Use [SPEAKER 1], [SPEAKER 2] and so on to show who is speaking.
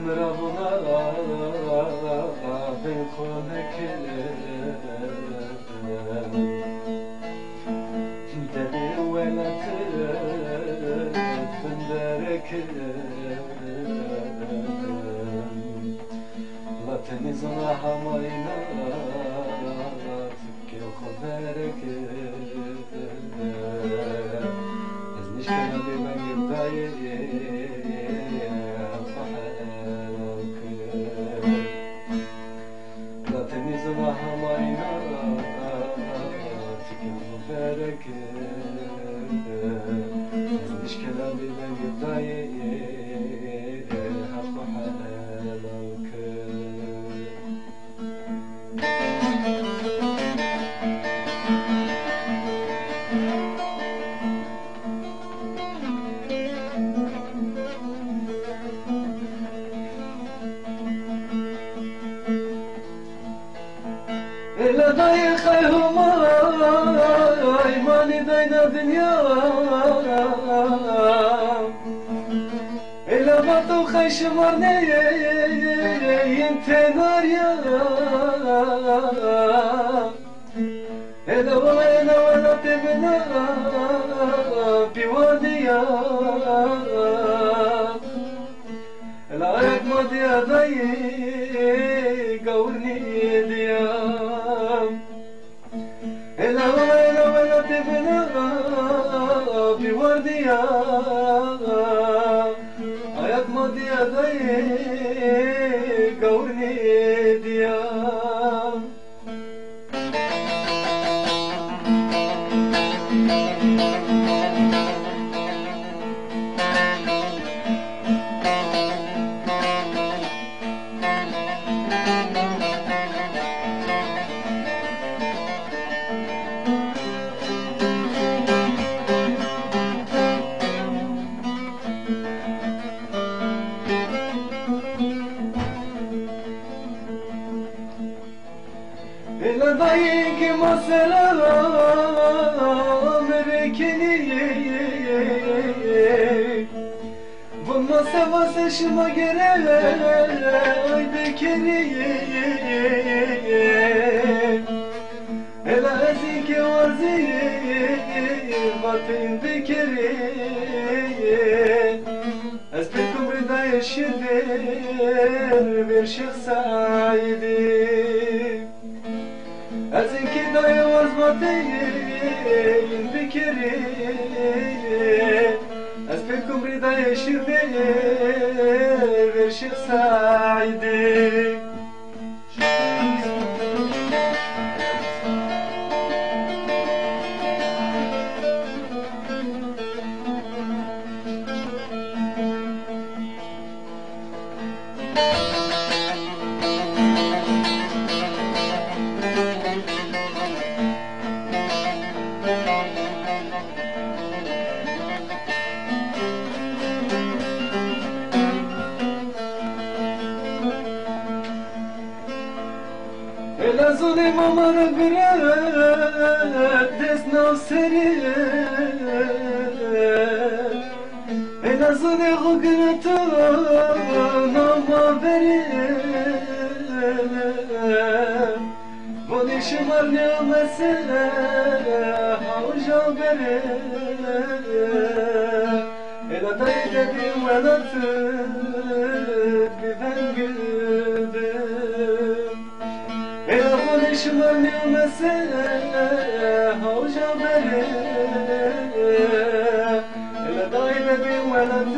[SPEAKER 1] مرابنا بين خونك دبي ولا تفندرك لا تنزل حماينا تبكي وخبرك از نشكنا بمن يبداي إلا ضيق هما إيماني بين الدنيا إلا ما توخي شمرني انت ناريا إلا ولا تبنا بواديا لا يكمد يدي قورني ديام إلا ولا تبنا بورديا يكمد يدي قورني ديام إلا ضيق مسألة أمريكني بما سواسش مجرى أيدكني إلا أزيك وزي باطن ذكري أزبكم رداي الشرير برشيخ سعيدي أزين كده يوزمتي بكري أسبكم رداي الشرير برشيخ سعيدي إلا ظلم عمر برد دسنا وسري إلا ظلم غقنته نما بري بني شمرني ومسا حوجا بري إلا دايد بي ولدت بفنقد شمرني ومساها وجبري إلا ضايبة بي ولد